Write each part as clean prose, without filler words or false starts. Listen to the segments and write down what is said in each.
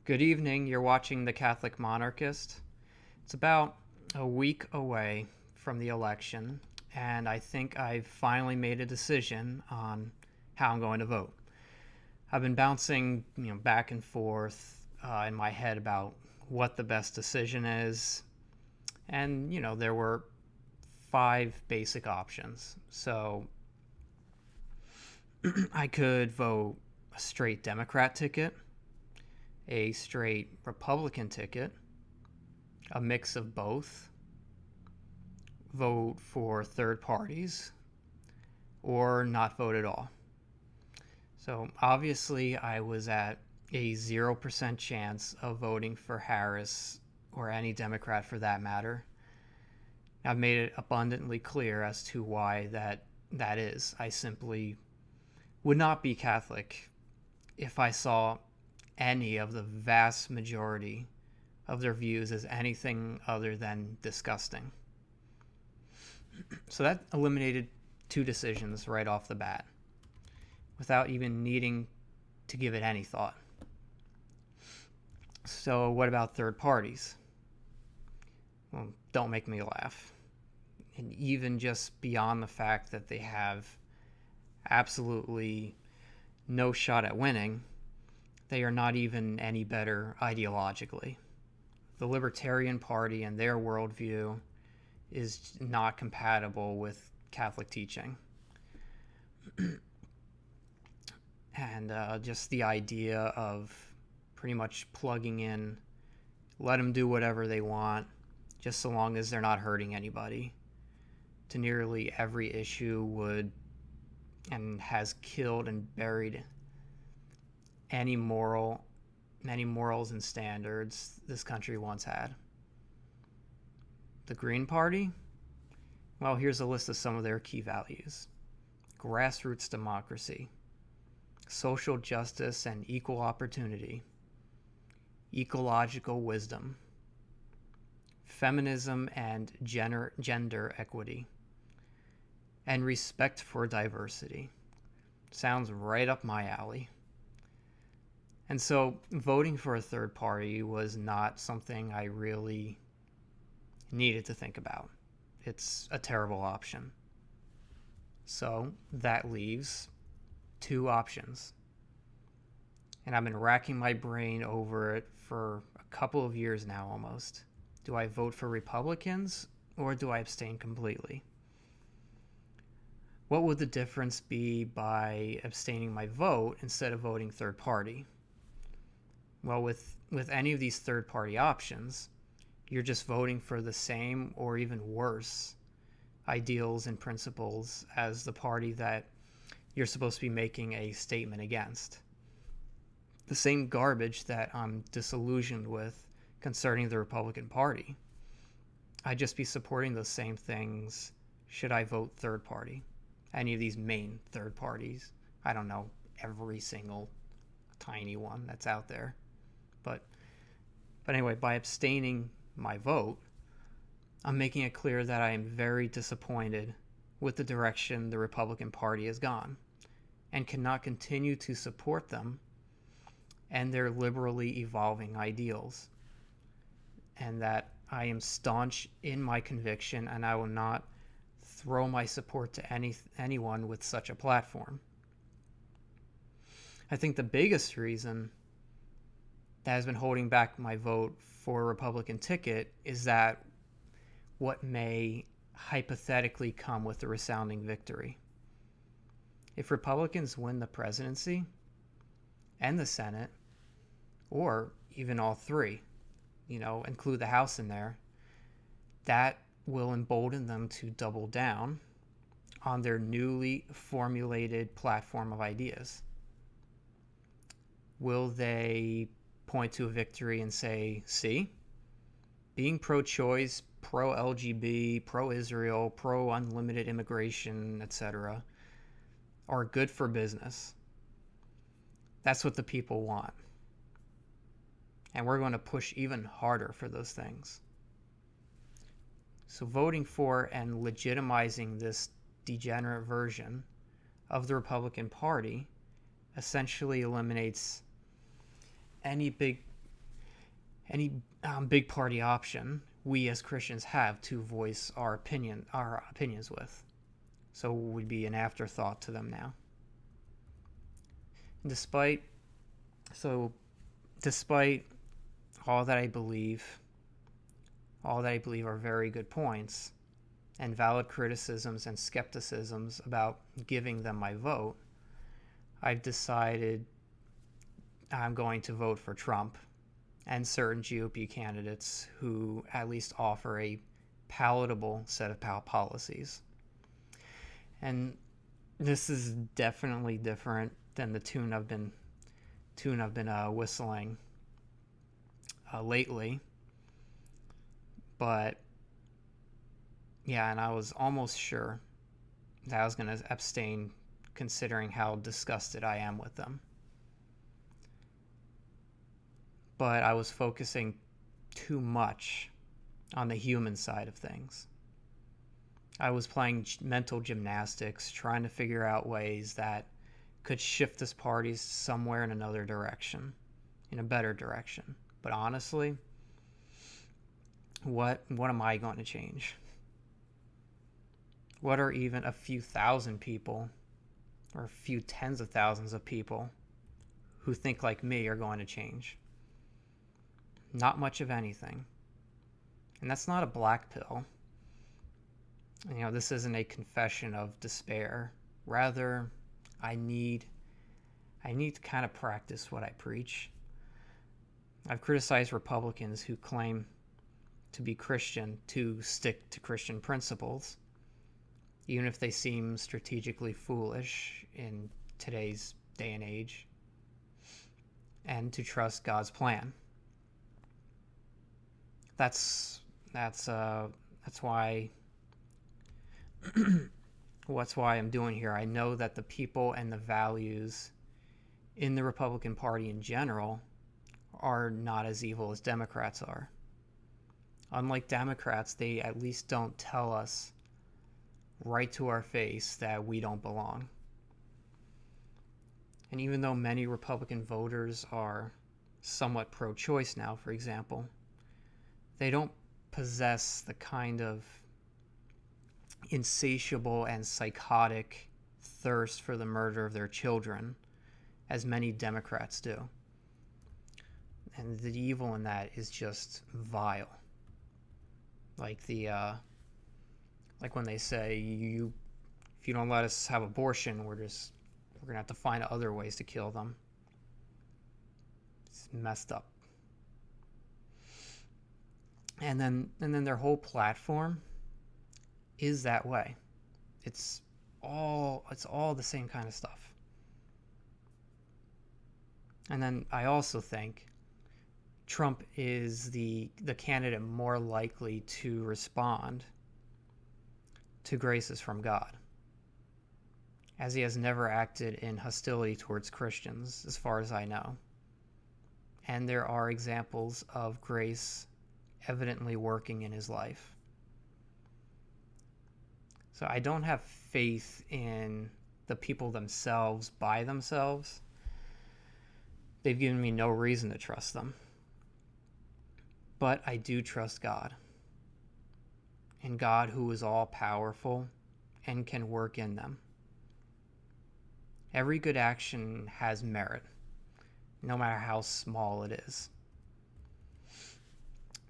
Good evening. You're watching The Catholic Monarchist. It's about a week away from the election, and I think I've finally made a decision on how I'm going to vote. I've been bouncing, back and forth in my head about what the best decision is, and there were five basic options. So I could vote a straight Democrat ticket, a straight Republican ticket, a mix of both, vote for third parties, or not vote at all. So obviously, I was at a 0% chance of voting for Harris or any Democrat for that matter. I've made it abundantly clear as to why that is. I simply would not be Catholic if I saw any of the vast majority of their views as anything other than disgusting. So that eliminated two decisions right off the bat without even needing to give it any thought. So, what about third parties? Well, don't make me laugh. And even just beyond the fact that they have absolutely no shot at winning, they are not even any better ideologically. The Libertarian Party and their worldview is not compatible with Catholic teaching. And just the idea of pretty much plugging in, let them do whatever they want, just so long as they're not hurting anybody, to nearly every issue would and has killed and buried any morals and standards this country once had. The Green Party? Well, here's a list of some of their key values: grassroots democracy, social justice and equal opportunity, ecological wisdom, feminism and gender equity, and respect for diversity. Sounds right up my alley. And so voting for a third party was not something I really needed to think about. It's a terrible option. So that leaves two options. And I've been racking my brain over it for a couple of years now almost. Do I vote for Republicans or do I abstain completely? What would the difference be by abstaining my vote instead of voting third party? Well, with any of these third party options, you're just voting for the same or even worse ideals and principles as the party that you're supposed to be making a statement against. The same garbage that I'm disillusioned with concerning the Republican Party. I'd just be supporting those same things should I vote third party. Any of these main third parties. I don't know every single tiny one that's out there. But anyway, by abstaining my vote, I'm making it clear that I am very disappointed with the direction the Republican Party has gone and cannot continue to support them and their liberally evolving ideals. And that I am staunch in my conviction and I will not throw my support to anyone with such a platform. I think the biggest reason that has been holding back my vote for a Republican ticket is that what may hypothetically come with a resounding victory. If Republicans win the presidency and the Senate, or even all three, include the House in there, that will embolden them to double down on their newly formulated platform of ideas. Will they point to a victory and say, see, being pro-choice, pro-LGBT, pro-Israel, pro-unlimited immigration, etc., are good for business? That's what the people want. And we're going to push even harder for those things. So voting for and legitimizing this degenerate version of the Republican Party essentially eliminates any big any big party option we as Christians have to voice our opinions with. So it would be an afterthought to them now. Despite all that I believe are very good points and valid criticisms and skepticisms about giving them my vote, I've decided I'm going to vote for Trump and certain GOP candidates who at least offer a palatable set of policies. And this is definitely different than the tune I've been whistling lately. But yeah, and I was almost sure that I was going to abstain, considering how disgusted I am with them. But I was focusing too much on the human side of things. I was playing mental gymnastics, trying to figure out ways that could shift this party somewhere in another direction, in a better direction. But honestly, what am I going to change? What are even a few thousand people, or a few tens of thousands of people who think like me are going to change? Not much of anything. And that's not a black pill. You know, this isn't a confession of despair. Rather, I need to kind of practice what I preach. I've criticized Republicans who claim to be Christian to stick to Christian principles, even if they seem strategically foolish in today's day and age, and to trust God's plan. That's why what's why I'm doing here. I know that the people and the values in the Republican Party in general are not as evil as Democrats are. Unlike Democrats, they at least don't tell us right to our face that we don't belong. And even though many Republican voters are somewhat pro-choice now, for example, they don't possess the kind of insatiable and psychotic thirst for the murder of their children as many Democrats do. And the evil in that is just vile. Like like when they say, if you don't let us have abortion, we're gonna have to find other ways to kill them. It's messed up. And then their whole platform is that way. It's all the same kind of stuff. And then I also think Trump is the candidate more likely to respond to graces from God, as he has never acted in hostility towards Christians, as far as I know. And there are examples of grace evidently working in his life. So I don't have faith in the people themselves by themselves. They've given me no reason to trust them. But I do trust God. And God, who is all powerful and can work in them. Every good action has merit, no matter how small it is.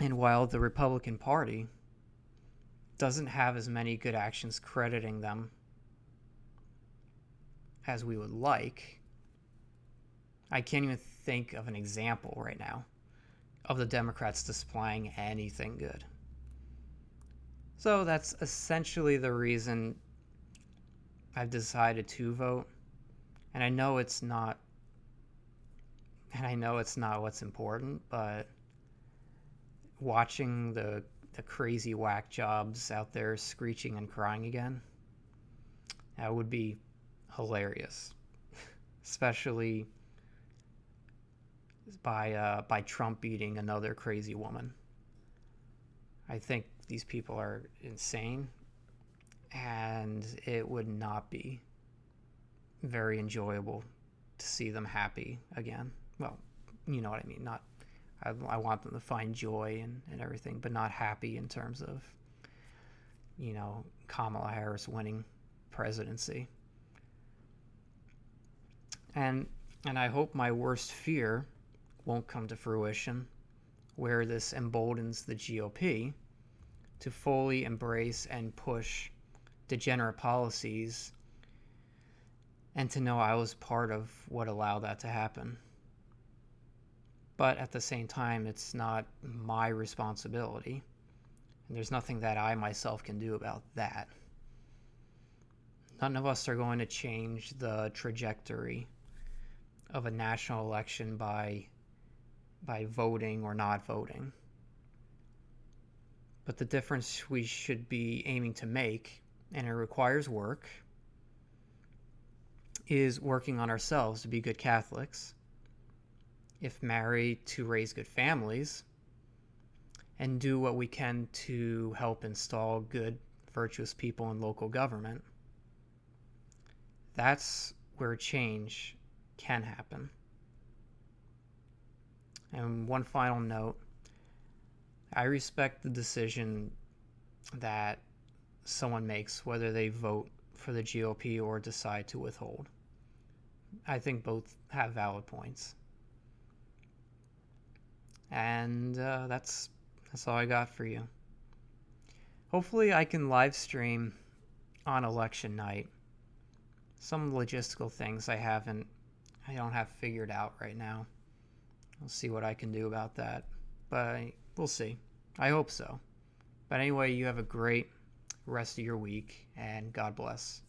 And while the Republican Party doesn't have as many good actions crediting them as we would like, I can't even think of an example right now of the Democrats displaying anything good. So that's essentially the reason I've decided to vote. And I know it's not what's important, but watching the crazy whack jobs out there screeching and crying again, that would be hilarious. Especially by Trump beating another crazy woman. I think these people are insane, and it would not be very enjoyable to see them happy again. Well, you know what I mean. I want them to find joy and everything, but not happy in terms of, Kamala Harris winning presidency. And I hope my worst fear won't come to fruition, where this emboldens the GOP to fully embrace and push degenerate policies, and to know I was part of what allowed that to happen. But at the same time, it's not my responsibility, and there's nothing that I myself can do about that. None of us are going to change the trajectory of a national election by voting or not voting. But the difference we should be aiming to make, and it requires work, is working on ourselves to be good Catholics, if married, to raise good families, and do what we can to help install good, virtuous people in local government. That's where change can happen. And one final note, I respect the decision that someone makes, whether they vote for the GOP or decide to withhold. I think both have valid points. And that's all I got for you. Hopefully I can live stream on election night. Some logistical things I don't have figured out right now. I'll see what I can do about that. But we'll see. I hope so. But anyway, you have a great rest of your week, and God bless.